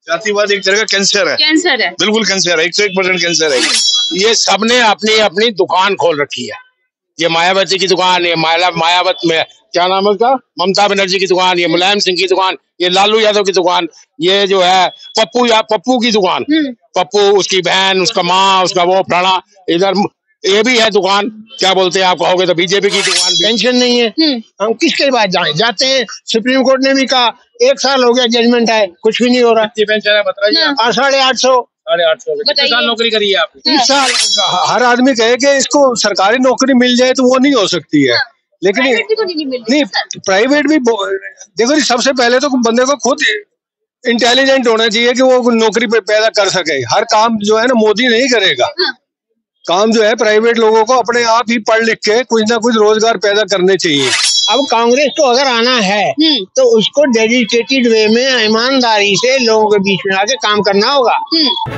जातिवाद एक तरह का कैंसर है। कैंसर है, बिल्कुल कैंसर है, 101% कैंसर है। ये सबने अपनी अपनी दुकान खोल रखी है। ये मायावती की दुकान, ये मायावत में क्या नाम है उसका, ममता बनर्जी की दुकान, ये मुलायम सिंह की दुकान, ये लालू यादव की दुकान, ये जो है पप्पू की दुकान, पप्पू, उसकी बहन, उसका माँ, उसका वो फलाना, इधर ये भी है दुकान, क्या बोलते हैं आप कहोगे तो बीजेपी की दुकान। पेंशन नहीं है, हम किसके बाद जाते हैं। सुप्रीम कोर्ट ने भी कहा 1 साल हो गया जजमेंट है, कुछ भी नहीं हो रहा। कितनी पेंशन है बताइए? 850। 850। कितने साल नौकरी करी है आपने? 30 साल। हर आदमी कहे कि इसको सरकारी नौकरी मिल जाए तो वो नहीं हो सकती है, लेकिन नहीं, प्राइवेट भी देखो, सबसे पहले तो बंदे को खुद इंटेलिजेंट होना चाहिए कि वो नौकरी पैदा कर सके। हर काम जो है ना मोदी नहीं करेगा, काम जो है प्राइवेट लोगों को अपने आप ही पढ़ लिख के कुछ ना कुछ रोजगार पैदा करने चाहिए। अब कांग्रेस को अगर आना है तो उसको डेडिकेटेड वे में ईमानदारी से लोगों के बीच में आके काम करना होगा।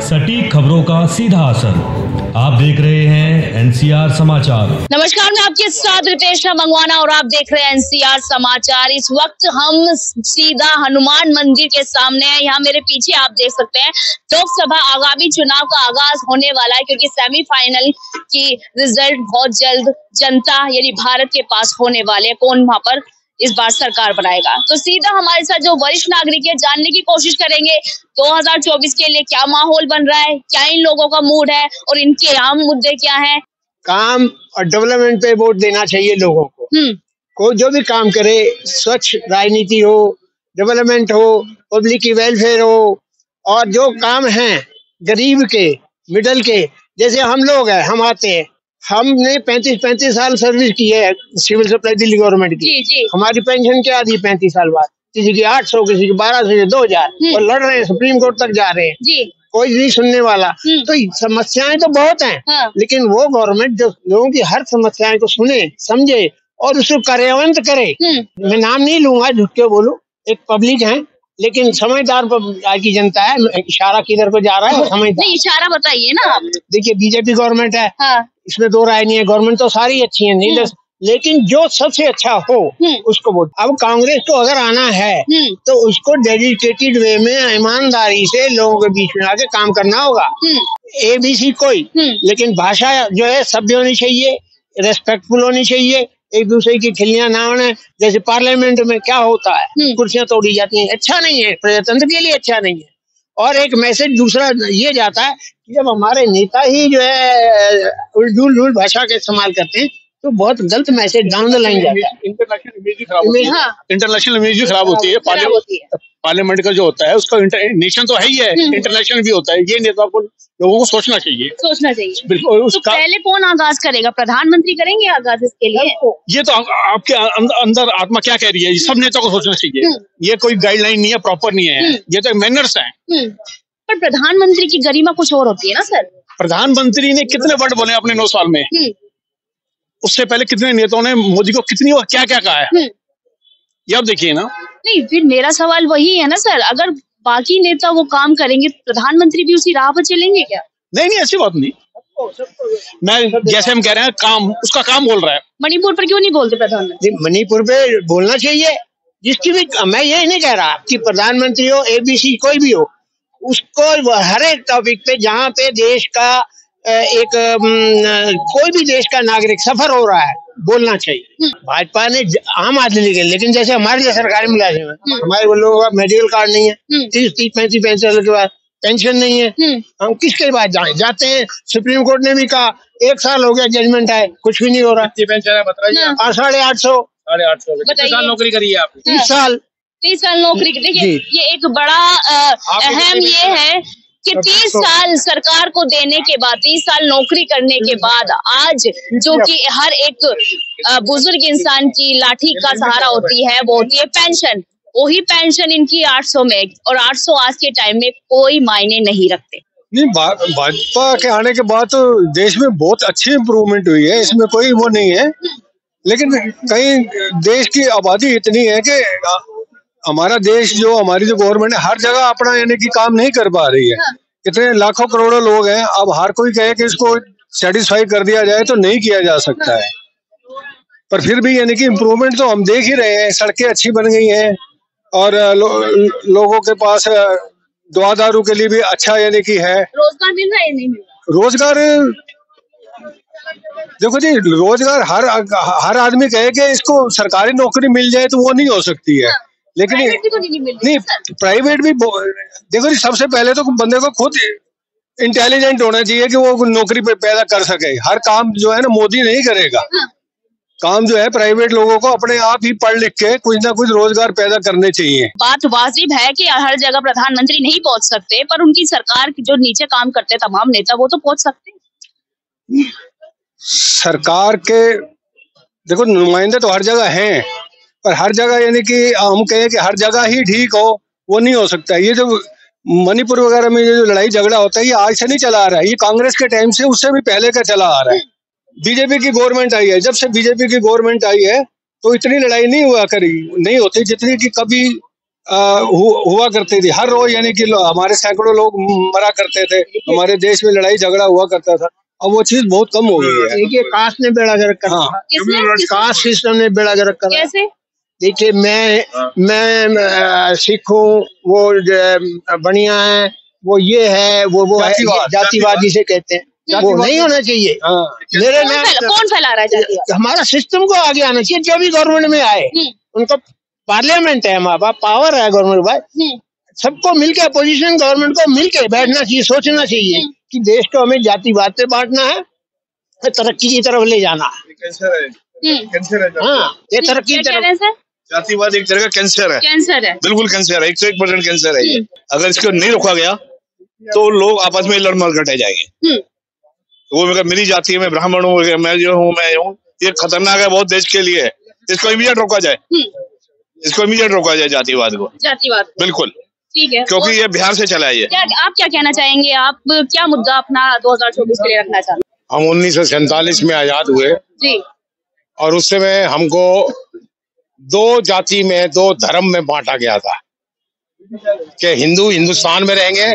सटीक खबरों का सीधा असर। आप देख रहे हैं एनसीआर समाचार। नमस्कार, मैं आपके साथ रितेशा मंगवाना और आप देख रहे हैं एनसीआर समाचार। इस वक्त हम सीधा हनुमान मंदिर के सामने हैं। यहाँ मेरे पीछे आप देख सकते हैं लोकसभा आगामी चुनाव का आगाज होने वाला है, क्योंकि सेमीफाइनल की रिजल्ट बहुत जल्द जनता यानी भारत के पास होने वाले हैं। कौन वहां पर इस बार सरकार बनाएगा, तो सीधा हमारे साथ जो वरिष्ठ नागरिक है जानने की कोशिश करेंगे 2024 के लिए क्या माहौल बन रहा है, क्या इन लोगों का मूड है और इनके आम मुद्दे क्या हैं। काम और डेवलपमेंट पे वोट देना चाहिए लोगों को। कोई जो भी काम करे, स्वच्छ राजनीति हो, डेवलपमेंट हो, पब्लिक की वेलफेयर हो, और जो काम है गरीब के, मिडिल के, जैसे हम लोग हैं, हम आते हैं, हमने 35 साल सर्विस की है सिविल सप्लाई दिल्ली गवर्नमेंट की। हमारी पेंशन क्या आती है 35 साल बाद, किसी की 800, किसी की 1200, 2000, और लड़ रहे हैं, सुप्रीम कोर्ट तक जा रहे हैं, कोई नहीं सुनने वाला। तो समस्याएं तो बहुत हैं, लेकिन वो गवर्नमेंट जो लोगों की हर समस्याएं को सुने, समझे और उसको कार्यान्वित करे। मैं नाम नहीं लूंगा, झूठ के बोलूं, एक पब्लिक है लेकिन समझदार की जनता है। इशारा किधर को जा रहा है समझदार। इशारा बताइए ना आप। देखिए बीजेपी गवर्नमेंट है, इसमें दो राय नहीं है, गवर्नमेंट तो सारी अच्छी है, नहीं लेकिन जो सबसे अच्छा हो उसको वोट। अब कांग्रेस को अगर आना है तो उसको डेडिकेटेड वे में ईमानदारी से लोगों के बीच में आके काम करना होगा। ABC कोई, लेकिन भाषा जो है सभ्य होनी चाहिए, रेस्पेक्टफुल होनी चाहिए, एक दूसरे की खिल्लियां ना होने। जैसे पार्लियामेंट में क्या होता है, कुर्सियां तोड़ी जाती हैं, अच्छा नहीं है, प्रजातंत्र के लिए अच्छा नहीं है। और एक मैसेज दूसरा ये जाता है कि जब हमारे नेता ही जो है उल्टूल भाषा का इस्तेमाल करते हैं तो बहुत गलत मैसेज डाउन द लाइन जाता है। इंटरनेशनल इमेज भी खराब होती है। पार्लियामेंट का जो होता है उसका नेशन तो है ही है, इंटरनेशनल भी होता है। ये नेता को लोगों को सोचना चाहिए। बिल्कुल। तो पहले कौन आगाज करेगा, प्रधानमंत्री करेंगे आगाज इसके लिए? ये तो आपके अंदर आत्मा क्या कह रही है, सब नेता को सोचना चाहिए। ये कोई गाइडलाइन नहीं है, प्रॉपर नहीं है, ये तो मैनर्स है। पर प्रधानमंत्री की गरिमा कुछ और होती है ना सर। प्रधानमंत्री ने कितने वर्ड बोले अपने 9 साल में, उससे पहले कितने नेताओं ने मोदी को कितनी और क्या क्या कहा है, ये आप देखिए ना। नहीं, फिर मेरा सवाल वही है ना सर, अगर बाकी नेता वो काम करेंगे प्रधानमंत्री भी उसी राह पर चलेंगे क्या? नहीं, ऐसी बात नहीं। मैं जैसे हम कह रहे हैं काम, उसका काम बोल रहा है। मणिपुर पर क्यों नहीं बोलते प्रधानमंत्री? मणिपुर पे बोलना चाहिए, जिसकी भी। मैं ये नहीं कह रहा कि प्रधानमंत्री हो, ABC कोई भी हो, उसको हर एक टॉपिक पे जहाँ पे देश का कोई भी देश का नागरिक सफर हो रहा है बोलना चाहिए। भाजपा ने आम आदमी के, लेकिन जैसे हमारे लिए सरकारी मुलाजिम है, हमारे लोगों का मेडिकल कार्ड नहीं है, 30-35 साल के बाद पेंशन नहीं है, हम किसके बाद जाते हैं। सुप्रीम कोर्ट ने भी कहा 1 साल हो गया जजमेंट है, कुछ भी नहीं हो रहा। कितनी पेंशन है बताइए? 850। 850। कितने साल नौकरी करी है आपने? 30 साल। 30 साल नौकरी। देखिए ये एक बड़ा अहम ये है कि 30 साल सरकार को देने के बाद, 30 साल नौकरी करने के बाद आज जो कि हर एक बुजुर्ग इंसान की लाठी का सहारा होती है वो होती है पेंशन। वही पेंशन इनकी 800 में, और 800 आज के टाइम में कोई मायने नहीं रखते। नहीं, भाजपा के आने के बाद तो देश में बहुत अच्छी इम्प्रूवमेंट हुई है, इसमें कोई वो नहीं है। लेकिन कहीं देश की आबादी इतनी है कि हमारा देश जो, हमारी जो गवर्नमेंट है हर जगह अपना यानी कि काम नहीं कर पा रही है। इतने लाखों करोड़ों लोग हैं, अब हर कोई कहे कि इसको सेटिस्फाई कर दिया जाए तो नहीं किया जा सकता है। पर फिर भी यानी कि इम्प्रूवमेंट तो हम देख ही रहे हैं। सड़कें अच्छी बन गई हैं और लोगों के पास दवा दारू के लिए भी अच्छा यानी कि है। रोजगार मिल रहा है या नहीं मिल रहा? रोजगार देखो जी, रोजगार हर आदमी कहे कि इसको सरकारी नौकरी मिल जाए तो वो नहीं हो सकती है। लेकिन प्राइवेट भी तो नहीं मिल रही नहीं, है सर। प्राइवेट भी देखो जी, सबसे पहले तो बंदे को खुद इंटेलिजेंट होना चाहिए कि वो नौकरी पैदा कर सके। हर काम जो है ना मोदी नहीं करेगा। काम जो है प्राइवेट लोगों को अपने आप ही पढ़ लिख के कुछ ना कुछ रोजगार पैदा करने चाहिए। बात वाजिब है कि हर जगह प्रधानमंत्री नहीं पहुंच सकते, पर उनकी सरकार की जो नीचे काम करते तमाम नेता वो तो पहुंच सकते हैं। सरकार के देखो नुमाइंदे तो हर जगह हैं, पर हर जगह यानी कि हम कहें कि हर जगह ही ठीक हो, वो नहीं हो सकता। ये जो मणिपुर वगैरह में जो लड़ाई झगड़ा होता है, ये आज से नहीं चला आ रहा है, ये कांग्रेस के टाइम से उससे भी पहले का चला आ रहा है। बीजेपी की गवर्नमेंट आई है, जब से बीजेपी की गवर्नमेंट आई है तो इतनी लड़ाई नहीं होती जितनी कि कभी हुआ करती थी। हर रोज यानी कि हमारे सैकड़ों लोग मरा करते थे, हमारे देश में लड़ाई झगड़ा हुआ करता था। अब वो चीज बहुत कम हो गई है। देखिए कास्ट ने बेड़ा गर्क कर रखा, कास्ट सिस्टम ने बेड़ा गर्क कर रखा। कैसे? देखिए मैं सिख हूँ, वो बढ़िया है, वो ये है, वो जातिवाद जिसे कहते हैं, वो नहीं होना चाहिए। मेरे कौन फैला रहा है जातिवाद? हमारा सिस्टम को आगे आना चाहिए। जो भी गवर्नमेंट में आए उनको पार्लियामेंट है, हमारा पावर है गवर्नमेंट भाई, सबको मिलके अपोजिशन गवर्नमेंट को मिलके बैठना चाहिए, सोचना चाहिए कि देश को हमें जातिवाद से बांटना है, तरक्की की तरफ ले जाना है। कैंसर है। हाँ, ये तरक्की की तरफ। जातिवाद एक तरह का कैंसर है। कैंसर है, बिल्कुल कैंसर है, 101% कैंसर है ये। अगर इसको नहीं रोका गया तो लोग आपस में लड़ मर कटे जाएंगे। वो मेरी जाति है, मैं ब्राह्मण हूँ, मैं जो हूँ, ये खतरनाक है बहुत देश के लिए। इसको इमीडिएट रोका जाए, जातिवाद को। जातिवाद बिल्कुल ठीक है, क्योंकि ये बिहार से चला है ये। आप क्या कहना चाहेंगे? आप क्या मुद्दा अपना 2024 के लिए रखना चाहते हैं? हम 1947 में आजाद हुए जी, और उस समय हमको 2 जाति में, 2 धर्म में बांटा गया था कि हिंदू हिंदुस्तान में रहेंगे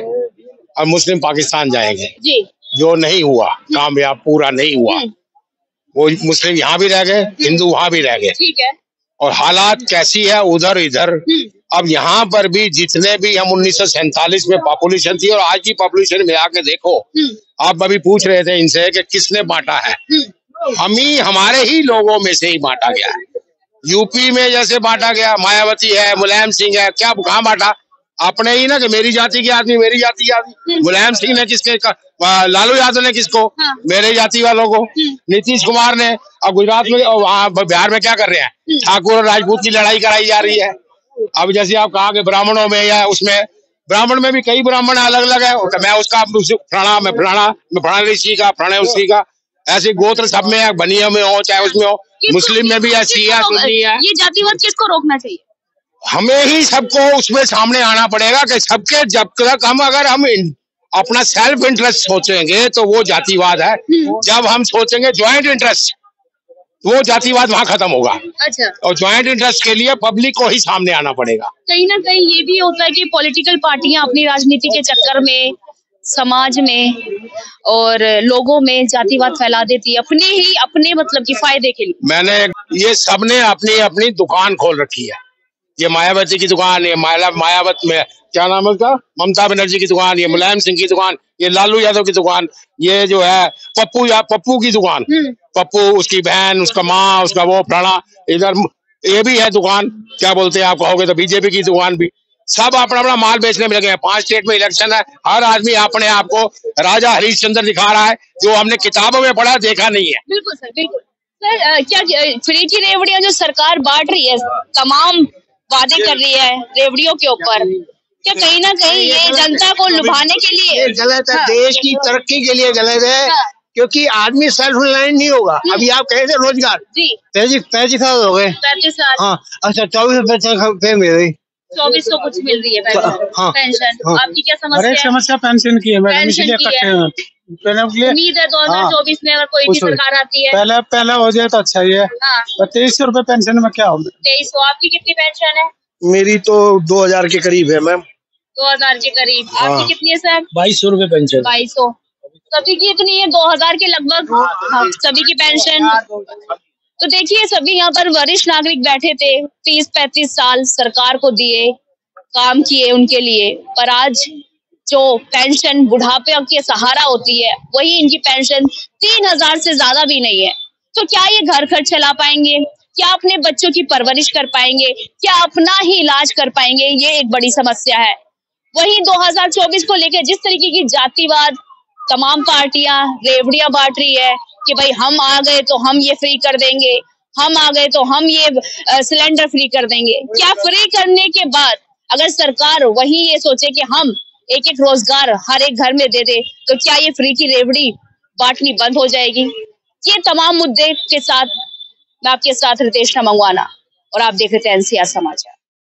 और मुस्लिम पाकिस्तान जाएंगे। जी, जो नहीं हुआ, कामयाब पूरा नहीं हुआ। वो मुस्लिम यहाँ भी रह गए, हिंदू वहाँ भी रह गए। ठीक है। और हालात कैसी है उधर इधर। अब यहाँ पर भी जितने भी हम 1947 में पॉपुलेशन थी और आज की पॉपुलेशन में आके देखो, आप अभी पूछ रहे थे इनसे कि किसने बांटा है, हमारे ही लोगों में से ही बांटा गया है। यूपी में जैसे बांटा गया, मायावती है, मुलायम सिंह है, क्या कहाँ बांटा? अपने ही ना कि मेरी जाति के आदमी, मेरी जाति के आदमी। मुलायम सिंह ने किसके, लालू यादव ने किसको? मेरे जाति वालों को। नीतीश कुमार ने। और गुजरात में और वहाँ बिहार में क्या कर रहे हैं? ठाकुर और राजपूत की लड़ाई कराई जा रही है। अब जैसे आप कहा कि ब्राह्मणों में या उसमें, ब्राह्मण में भी कई ब्राह्मण अलग अलग है। मैं उसका फलाना ऋषि का, फलाना उसी का, ऐसे गोत्र सब में है, बनियों में हो चाहे उसमें हो। मुस्लिम में भी ऐसी है, सुन्नी है। ये जातिवाद किसको रोकना चाहिए? हमें ही सबको उसमें सामने आना पड़ेगा कि सबके, जब तक अगर हम अपना सेल्फ इंटरेस्ट सोचेंगे तो वो जातिवाद है। जब हम सोचेंगे ज्वाइंट इंटरेस्ट, वो जातिवाद वहाँ खत्म होगा। अच्छा। और ज्वाइंट इंटरेस्ट के लिए पब्लिक को ही सामने आना पड़ेगा। कहीं ना कहीं ये भी होता है कि पॉलिटिकल पार्टियां अपनी राजनीति के चक्कर में समाज में और लोगों में जातिवाद फैला देती है अपने मतलब की फायदे के लिए। ये सबने अपनी अपनी दुकान खोल रखी है। ये मायावती की दुकान, ये मायावत में क्या नाम है उसका, ममता बनर्जी की दुकान, ये मुलायम सिंह की दुकान, ये लालू यादव की दुकान, ये जो है पप्पू की दुकान, पप्पू, उसकी बहन, उसका माँ, उसका वो फलाना, इधर ये भी है दुकान। क्या बोलते हैं आप कहोगे तो बीजेपी की दुकान भी। सब अपना अपना माल बेचने में लगे हैं। 5 स्टेट में इलेक्शन है, हर आदमी अपने आप को राजा हरिश्चंद्र दिखा रहा है, जो हमने किताबों में पढ़ा देखा नहीं है। बिल्कुल सर, बिल्कुल सर। क्या फ्री की रेवड़ियां जो सरकार बांट रही है, तमाम वादे कर रही है रेवड़ियों के ऊपर, क्या कहीं ना कहीं ये जनता को लुभाने के लिए? ये गलत है। देश की तरक्की के लिए गलत है। क्योंकि आदमी सेल्फ रिलायंट नहीं होगा। अभी आप कहे थे रोजगार जी, 35 साल हो गए। 35 साल। हाँ, अच्छा 24 मिल रही, 2400 कुछ मिल रही है पेंशन। आपकी क्या समस्या है? समस्या पेंशन की है मैडम, पेंशन की है। उम्मीद है 2024 में अगर कोई भी सरकार आती है, पहला हो जाए तो अच्छा ही है। 2300 रुपए पेंशन में क्या होगा? 2300। आपकी कितनी पेंशन है? मेरी तो 2000 के करीब है मैम। 2000 के करीब। आपकी कितनी है सर? 2200 रुपए पेंशन। 2200। सभी की इतनी है, 2000 के लगभग सभी की पेंशन। तो देखिए, सभी यहाँ पर वरिष्ठ नागरिक बैठे थे, 30-35 साल सरकार को दिए, काम किए उनके लिए, पर आज जो पेंशन बुढ़ापे के सहारा होती है वही इनकी पेंशन 3,000 से ज्यादा भी नहीं है। तो क्या ये घर खर्च चला पाएंगे? क्या अपने बच्चों की परवरिश कर पाएंगे? क्या अपना ही इलाज कर पाएंगे? ये एक बड़ी समस्या है। वहीं 2024 को लेकर जिस तरीके की जातिवाद तमाम पार्टियां रेवड़ियां बांट रही है कि भाई हम आ गए तो हम ये फ्री कर देंगे, हम आ गए तो हम ये सिलेंडर फ्री कर देंगे। क्या फ्री करने के बाद अगर सरकार वही ये सोचे कि हम एक एक रोजगार हर एक घर में दे दे, तो क्या ये फ्री की रेवड़ी बांटनी बंद हो जाएगी? ये तमाम मुद्दे के साथ मैं आपके साथ रितेश मंगवाना और आप देख रहे थे एनसीआर समाचार।